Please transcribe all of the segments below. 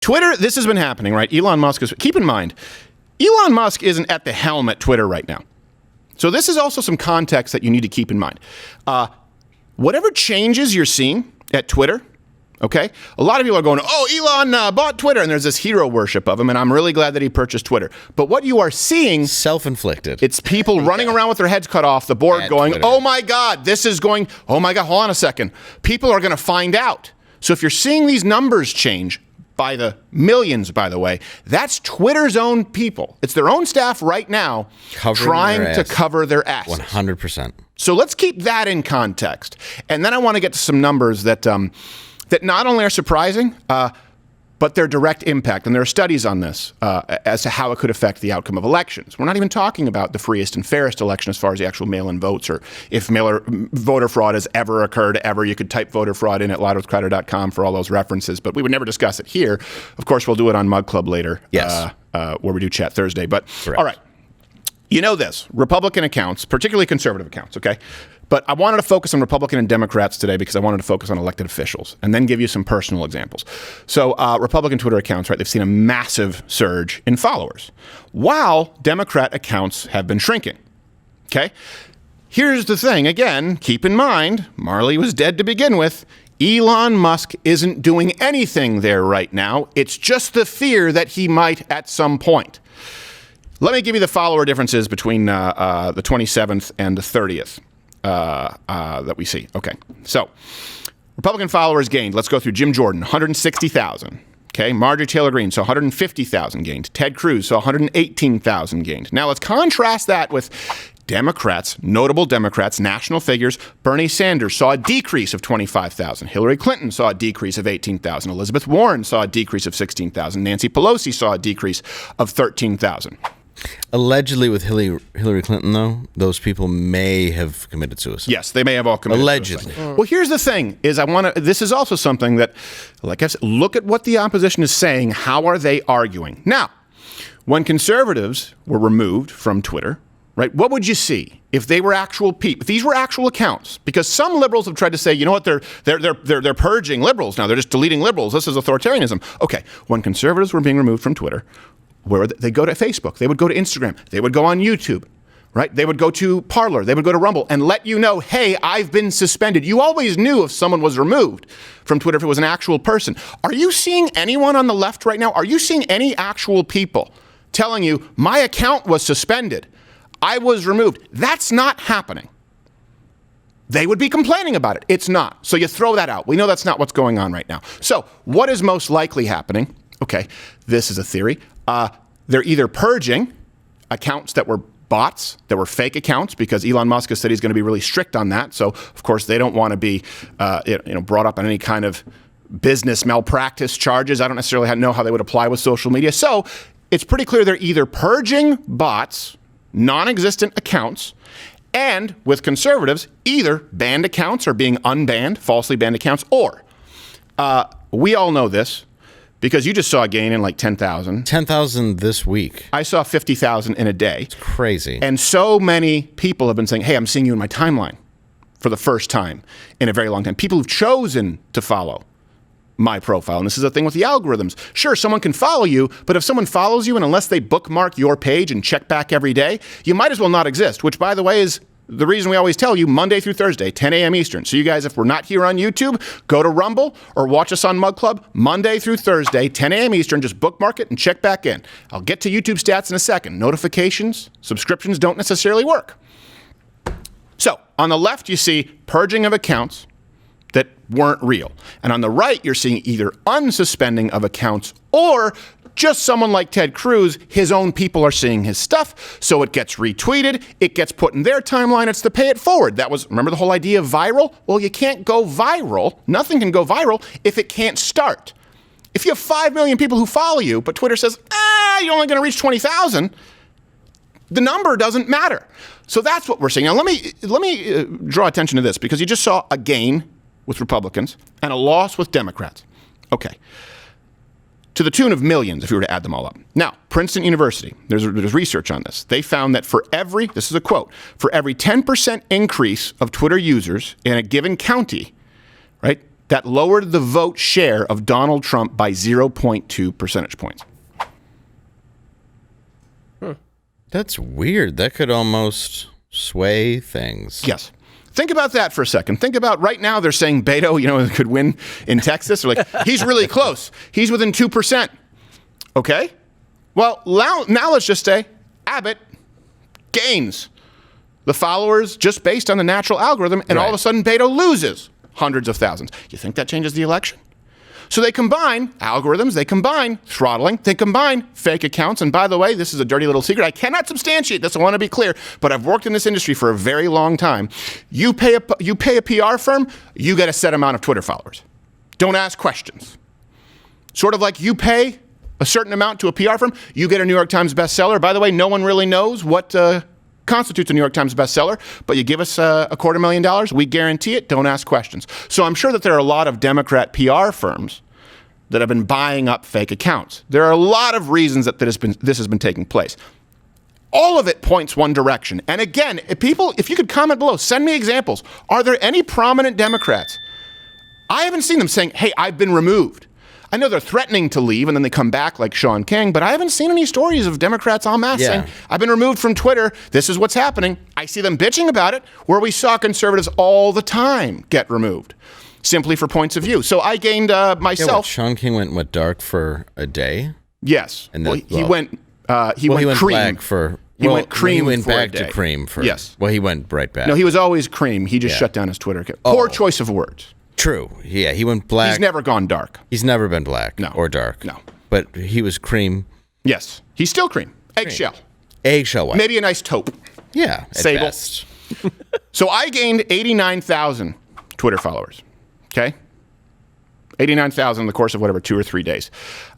Twitter, this has been happening, right? Elon Musk is, keep in mind, Elon Musk isn't at the helm at Twitter right now. So this is also some context that you need to keep in mind. Whatever changes you're seeing at Twitter, okay? A lot of people are going, oh, Elon bought Twitter, and there's this hero worship of him, and I'm really glad that he purchased Twitter. But what you are seeing... Self-inflicted. It's people running around with their heads cut off, the board at going, Twitter. Oh my God, this is going... Oh my God, hold on a second. People are going to find out. So if you're seeing these numbers change by the millions, by the way, that's Twitter's own people. It's their own staff right now trying to cover their asses. 100%. So let's keep that in context. And then I want to get to some numbers that that not only are surprising, but their direct impact. And there are studies on this as to how it could affect the outcome of elections. We're not even talking about the freest and fairest election as far as the actual mail-in votes or if voter fraud has ever occurred ever. You could type voter fraud in at loudwithcrowder.com for all those references, but we would never discuss it here. Of course, we'll do it on Mug Club later, yes. Where we do Chat Thursday. But correct. All right. You know this, Republican accounts, particularly conservative accounts, okay? But I wanted to focus on Republican and Democrats today because I wanted to focus on elected officials and then give you some personal examples. So Republican Twitter accounts, right, they've seen a massive surge in followers while Democrat accounts have been shrinking, okay? Here's the thing, again, keep in mind, Marley was dead to begin with. Elon Musk isn't doing anything there right now. It's just the fear that he might at some point. Let me give you the follower differences between the 27th and the 30th that we see. Okay, so Republican followers gained. Let's go through Jim Jordan, 160,000. Okay, Marjorie Taylor Greene, so 150,000 gained. Ted Cruz, so 118,000 gained. Now let's contrast that with Democrats, notable Democrats, national figures. Bernie Sanders saw a decrease of 25,000. Hillary Clinton saw a decrease of 18,000. Elizabeth Warren saw a decrease of 16,000. Nancy Pelosi saw a decrease of 13,000. Allegedly with Hillary Clinton, though, those people may have committed suicide. Yes, they may have all committed allegedly. suicide. Well, here's the thing, is this is also something that, like I said, look at what the opposition is saying. How are they arguing? Now, when conservatives were removed from Twitter, right, what would you see if they were actual people, if these were actual accounts? Because some liberals have tried to say, you know what, they're purging liberals now. They're just deleting liberals. This is authoritarianism. Okay, when conservatives were being removed from Twitter, where they go to Facebook, they would go to Instagram, they would go on YouTube, right? They would go to Parler, they would go to Rumble and let you know, hey, I've been suspended. You always knew if someone was removed from Twitter if it was an actual person. Are you seeing anyone on the left right now? Are you seeing any actual people telling you, my account was suspended, I was removed? That's not happening. They would be complaining about it. It's not. So you throw that out. We know that's not what's going on right now. So what is most likely happening? Okay, this is a theory. They're either purging accounts that were bots, that were fake accounts, because Elon Musk has said he's going to be really strict on that. So, of course, they don't want to be brought up on any kind of business malpractice charges. I don't necessarily know how they would apply with social media. So it's pretty clear they're either purging bots, non-existent accounts, and with conservatives, either banned accounts are being unbanned, falsely banned accounts, or we all know this, because you just saw a gain in like 10,000. 10,000 this week. I saw 50,000 in a day. It's crazy. And so many people have been saying, hey, I'm seeing you in my timeline for the first time in a very long time. People who've chosen to follow my profile. And this is the thing with the algorithms. Sure, someone can follow you, but if someone follows you and unless they bookmark your page and check back every day, you might as well not exist, which, by the way, is the reason we always tell you Monday through Thursday, 10 a.m. Eastern. So you guys, if we're not here on YouTube, go to Rumble or watch us on Mug Club Monday through Thursday, 10 a.m. Eastern. Just bookmark it and check back in. I'll get to YouTube stats in a second. Notifications, subscriptions don't necessarily work. So on the left, you see purging of accounts that weren't real. And on the right, you're seeing either unsuspending of accounts or just someone like Ted Cruz, his own people are seeing his stuff, so it gets retweeted, it gets put in their timeline, it's the pay it forward. That was, remember the whole idea of viral? Well, you can't go viral, nothing can go viral if it can't start. If you have 5 million people who follow you, but Twitter says, you're only gonna reach 20,000, the number doesn't matter. So that's what we're seeing. Now let me draw attention to this, because you just saw a gain with Republicans and a loss with Democrats. Okay. To the tune of millions, if you were to add them all up. Now, Princeton University, there's research on this. They found that this is a quote, for every 10% increase of Twitter users in a given county, right, that lowered the vote share of Donald Trump by 0.2 percentage points. That's weird. That could almost sway things. Yes. Think about that for a second. Think about right now they're saying Beto, could win in Texas. They're like, he's really close. He's within 2%. Okay? Well, now let's just say Abbott gains the followers just based on the natural algorithm, and all of a sudden Beto loses hundreds of thousands. You think that changes the election? So they combine algorithms, they combine throttling, they combine fake accounts. And by the way, this is a dirty little secret. I cannot substantiate this. I want to be clear, but I've worked in this industry for a very long time. You pay a PR firm, you get a set amount of Twitter followers. Don't ask questions. Sort of like you pay a certain amount to a PR firm, you get a New York Times bestseller. By the way, no one really knows what constitutes a New York Times bestseller, but you give us $250,000, we guarantee it. Don't ask questions. So I'm sure that there are a lot of Democrat PR firms that have been buying up fake accounts. There are a lot of reasons that this has been taking place. All of it points one direction. And again, if you could comment below, send me examples. Are there any prominent Democrats? I haven't seen them saying, hey, I've been removed. I know they're threatening to leave and then they come back like Sean King, but I haven't seen any stories of Democrats en masse saying, I've been removed from Twitter. This is what's happening. I see them bitching about it, where we saw conservatives all the time get removed simply for points of view. So I gained myself. Sean King went dark for a day? Yes. And he went cream. Black for... He went cream. He went for back a day. to cream for... Yes. Well, he went right back. No, he was always cream. He just shut down his Twitter account. Poor choice of words. True. Yeah, he went black. He's never gone dark. He's never been black or dark. No. But he was cream. Yes. He's still cream. Eggshell. Eggshell white. Maybe a nice taupe. Yeah, at Sable. best. So I gained 89,000 Twitter followers. Okay? 89,000 in the course of whatever, 2 or 3 days.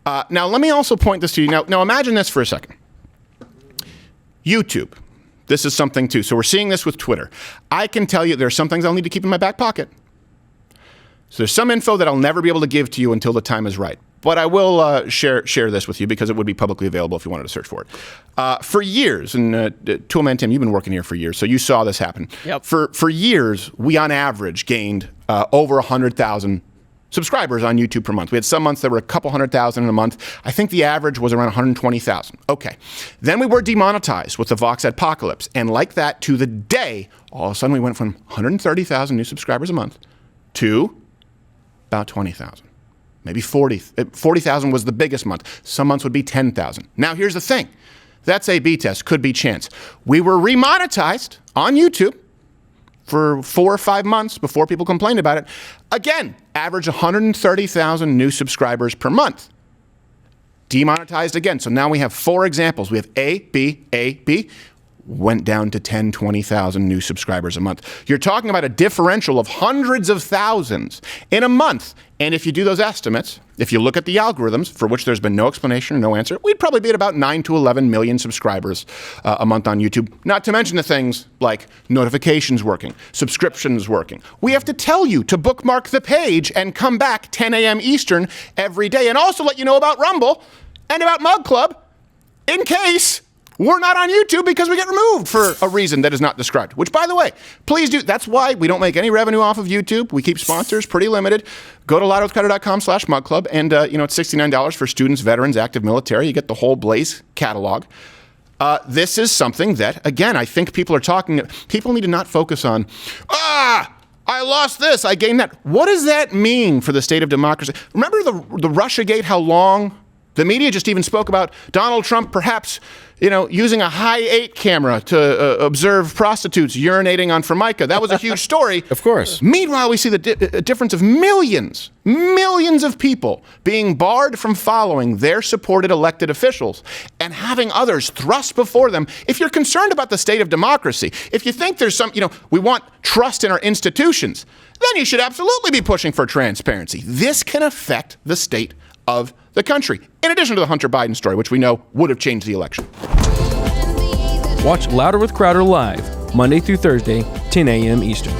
Now, let me also point this to you. Now imagine this for a second. YouTube. This is something too. So we're seeing this with Twitter. I can tell you there are some things I'll need to keep in my back pocket. So there's some info that I'll never be able to give to you until the time is right. But I will share this with you because it would be publicly available if you wanted to search for it. For years, and Toolman Tim, you've been working here for years, so you saw this happen. Yep. For years, we on average gained over 100,000 subscribers on YouTube per month. We had some months that were a couple 100,000 in a month. I think the average was around 120,000. Okay. Then we were demonetized with the Vox Adpocalypse. And like that, to the day, all of a sudden we went from 130,000 new subscribers a month to about 20,000. Maybe 40,000 was the biggest month. Some months would be 10,000. Now, here's the thing. That's A/B test. Could be chance. We were remonetized on YouTube for 4 or 5 months before people complained about it. Again, average 130,000 new subscribers per month. Demonetized again. So now we have 4 examples. We have A, B, went down to 10, 20,000 new subscribers a month. You're talking about a differential of hundreds of thousands in a month. And if you do those estimates, if you look at the algorithms, for which there's been no explanation or no answer, we'd probably be at about 9 to 11 million subscribers a month on YouTube. Not to mention the things like notifications working, subscriptions working. We have to tell you to bookmark the page and come back 10 a.m. Eastern every day. And also let you know about Rumble and about Mug Club in case we're not on YouTube because we get removed for a reason that is not described. Which, by the way, please do. That's why we don't make any revenue off of YouTube. We keep sponsors pretty limited. Go to loudwithcrowder.com/mugclub, and it's $69 for students, veterans, active military. You get the whole Blaze catalog. This is something that, again, I think people need to not focus on, I lost this, I gained that. What does that mean for the state of democracy? Remember the Russiagate, how long the media just even spoke about Donald Trump perhaps, using a high-8 camera to observe prostitutes urinating on Formica. That was a huge story. Of course. Meanwhile, we see the difference of millions of people being barred from following their supported elected officials and having others thrust before them. If you're concerned about the state of democracy, if you think there's we want trust in our institutions, then you should absolutely be pushing for transparency. This can affect the state of the country, in addition to the Hunter Biden story, which we know would have changed the election. Watch Louder with Crowder live, Monday through Thursday, 10 a.m. Eastern.